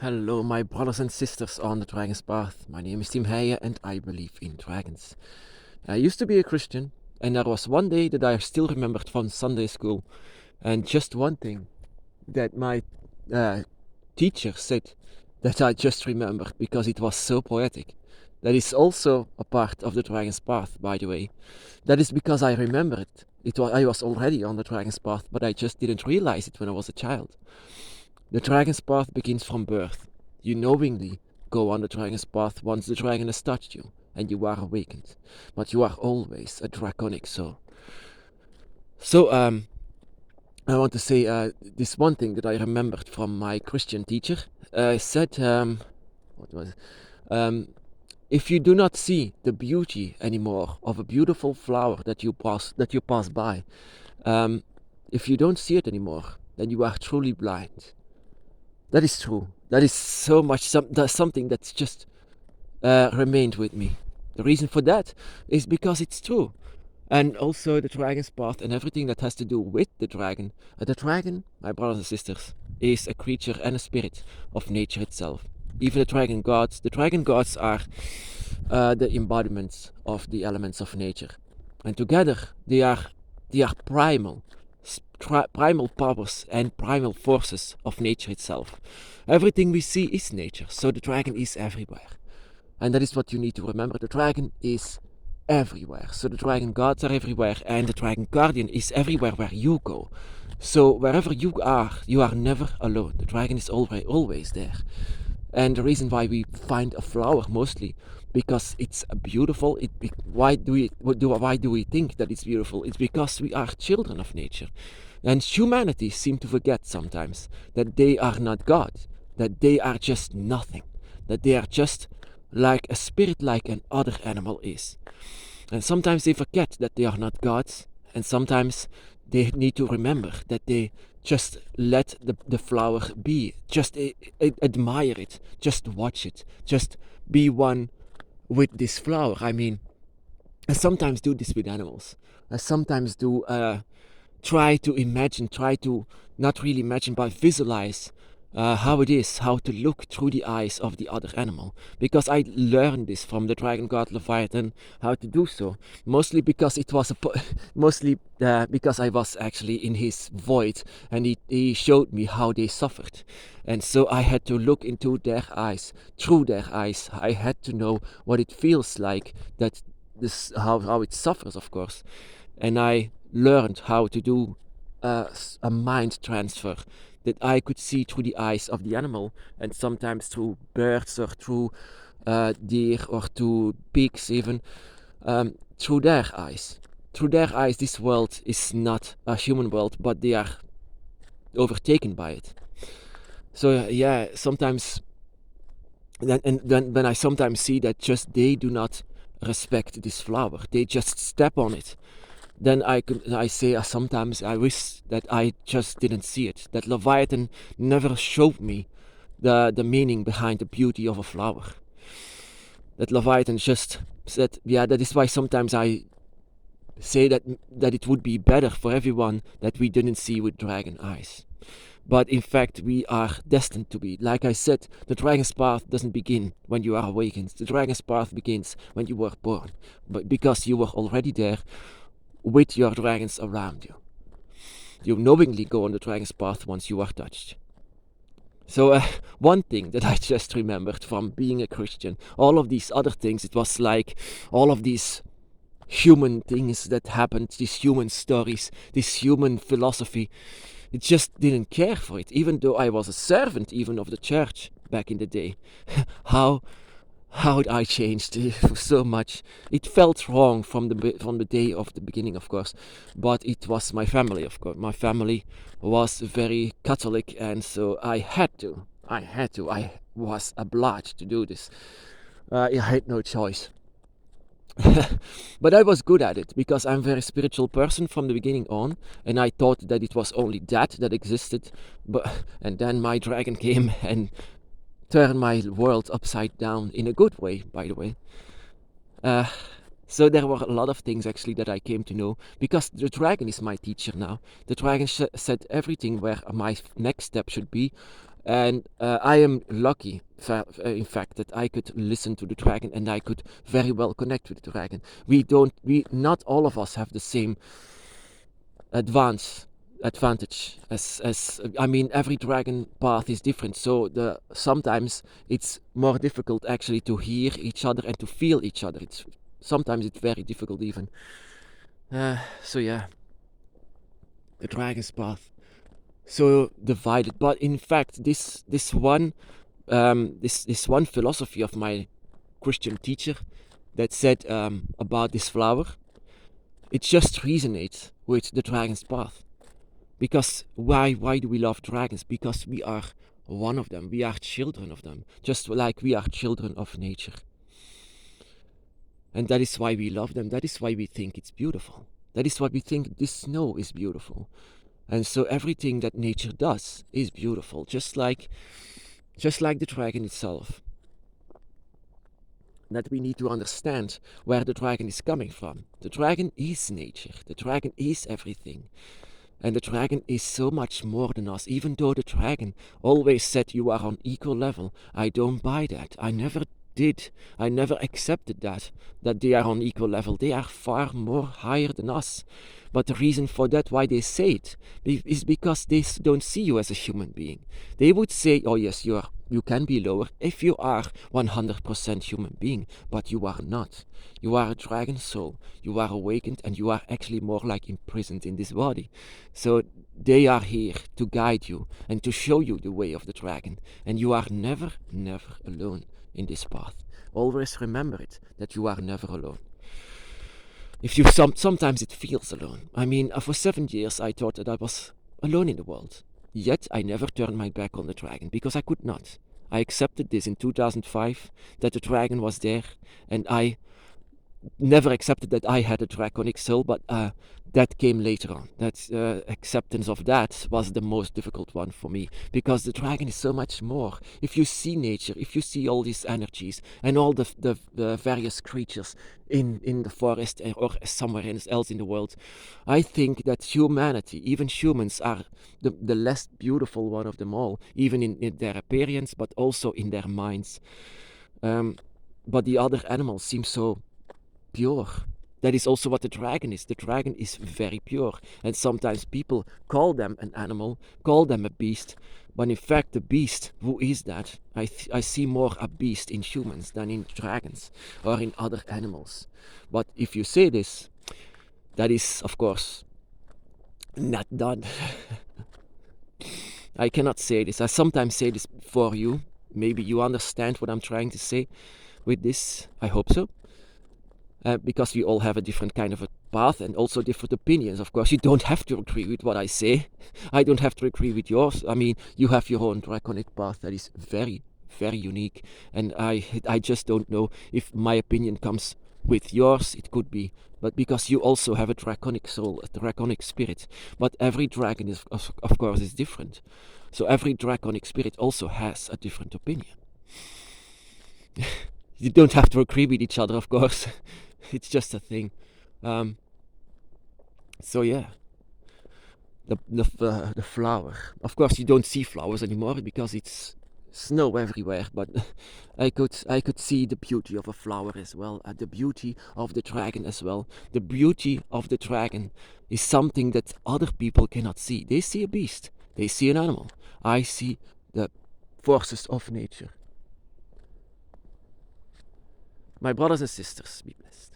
Hello, my brothers and sisters on the Dragon's Path. My name is Tim Heijen and I believe in dragons. I used to be a Christian, and there was one day that I still remembered from Sunday school, and just one thing that my teacher said that I just remembered because it was so poetic. That is also a part of the Dragon's Path, by the way. That is because I remember it. I was already on the Dragon's Path, but I just didn't realize it when I was a child. The Dragon's Path begins from birth. You knowingly go on the Dragon's Path once the dragon has touched you and you are awakened, but you are always a draconic soul. So, I want to say this one thing that I remembered from my Christian teacher. Said, what was it? If you do not see the beauty anymore of a beautiful flower that you pass by, if you don't see it anymore, then you are truly blind. That is true. That is so much something that's just remained with me. The reason for that is because it's true. And also the Dragon's Path and everything that has to do with the dragon. The dragon, my brothers and sisters, is a creature and a spirit of nature itself. Even the dragon gods are the embodiments of the elements of nature. And together they are primal powers and primal forces of nature itself. Everything we see is nature, so the dragon is everywhere. And that is what you need to remember. The dragon is everywhere. So the dragon gods are everywhere, and the dragon guardian is everywhere where you go. So wherever you are never alone. The dragon is always there. And the reason why we find a flower mostly because it's beautiful. Why do we think that it's beautiful? It's because we are children of nature. And humanity seems to forget sometimes that they are not God, that they are just nothing, that they are just like a spirit like an other animal is. And sometimes they forget that they are not gods, and sometimes they need to remember that they just let the flower be, just admire it, just watch it, just be one with this flower. I mean, I sometimes do this with animals. I sometimes do try to not really imagine, but visualize how it is, how to look through the eyes of the other animal. Because I learned this from the dragon god Leviathan, how to do so. Mostly because because I was actually in his void, and he showed me how they suffered. And so I had to look into their eyes, through their eyes. I had to know what it feels like, that this how it suffers, of course. And I learned how to do a mind transfer, that I could see through the eyes of the animal, and sometimes through birds or through deer or through pigs even, through their eyes. Through their eyes, this world is not a human world, but they are overtaken by it. So yeah, sometimes, and then when I sometimes see that just they do not respect this flower, they just step on it, then I say sometimes I wish that I just didn't see it, that Leviathan never showed me the meaning behind the beauty of a flower. That Leviathan just said, yeah, that is why sometimes I say that it would be better for everyone that we didn't see with dragon eyes. But in fact, we are destined to be. Like I said, the Dragon's Path doesn't begin when you are awakened. The Dragon's Path begins when you were born, but because you were already there with your dragons around you. You knowingly go on the Dragon's Path once you are touched. So one thing that I just remembered from being a Christian, all of these other things, it was like all of these human things that happened, these human stories, this human philosophy, it just didn't care for it, even though I was a servant even of the church back in the day. How I changed so much. It felt wrong from the day of the beginning, of course, but it was my family, of course. My family was very Catholic, and so I was obliged to do this. I had no choice. But I was good at it because I'm a very spiritual person from the beginning on, and I thought that it was only that existed. And then my dragon came and turned my world upside down in a good way, by the way. So there were a lot of things actually that I came to know, because the dragon is my teacher now. The dragon said everything where my next step should be, And I am lucky, in fact, that I could listen to the dragon and I could very well connect with the dragon. Not all of us have the same advantage as I mean, every dragon path is different, so sometimes it's more difficult actually to hear each other and to feel each other. Sometimes it's very difficult even. So yeah, the dragon's path, so divided. But in fact, this one philosophy of my Christian teacher that said about this flower, it just resonates with the dragon's path. Because why do we love dragons? Because we are one of them. We are children of them, just like we are children of nature. And that is why we love them. That is why we think it's beautiful. That is why we think the snow is beautiful. And so everything that nature does is beautiful, just like the dragon itself. That we need to understand where the dragon is coming from. The dragon is nature. The dragon is everything. And the dragon is so much more than us. Even though the dragon always said you are on equal level, I don't buy that. I never did. I never accepted that they are on equal level. They are far more higher than us. But the reason for that, why they say it, is because they don't see you as a human being. They would say, oh yes, you can be lower if you are 100% human being, but you are not. You are a dragon soul. You are awakened, and you are actually more like imprisoned in this body. So they are here to guide you and to show you the way of the dragon. And you are never, never alone in this path. Always remember it, that you are never alone. If you sometimes it feels alone. I mean, for 7 years I thought that I was alone in the world. Yet I never turned my back on the dragon, because I could not. I accepted this in 2005, that the dragon was there, and I never accepted that I had a draconic soul, but that came later on. That acceptance of that was the most difficult one for me, because the dragon is so much more. If you see nature, if you see all these energies and all the various creatures in the forest or somewhere else in the world, I think that humanity, even humans, are the less beautiful one of them all, even in their appearance, but also in their minds. But the other animals seem so pure. That is also what the dragon is. The dragon is very pure. And sometimes people call them an animal, call them a beast. But in fact, the beast, who is that? I see more a beast in humans than in dragons or in other animals. But if you say this, that is, of course, not done. I cannot say this. I sometimes say this for you. Maybe you understand what I'm trying to say with this. I hope so. Because we all have a different kind of a path and also different opinions. Of course, you don't have to agree with what I say. I don't have to agree with yours. I mean, you have your own draconic path that is very, very unique. And I just don't know if my opinion comes with yours. It could be. But because you also have a draconic soul, a draconic spirit. But every dragon, is, of course, is different. So every draconic spirit also has a different opinion. You don't have to agree with each other, of course. It's just a thing. So yeah, the flower. Of course, you don't see flowers anymore because it's snow everywhere. But I could see the beauty of a flower as well, the beauty of the dragon as well. The beauty of the dragon is something that other people cannot see. They see a beast. They see an animal. I see the forces of nature. My brothers and sisters, be blessed.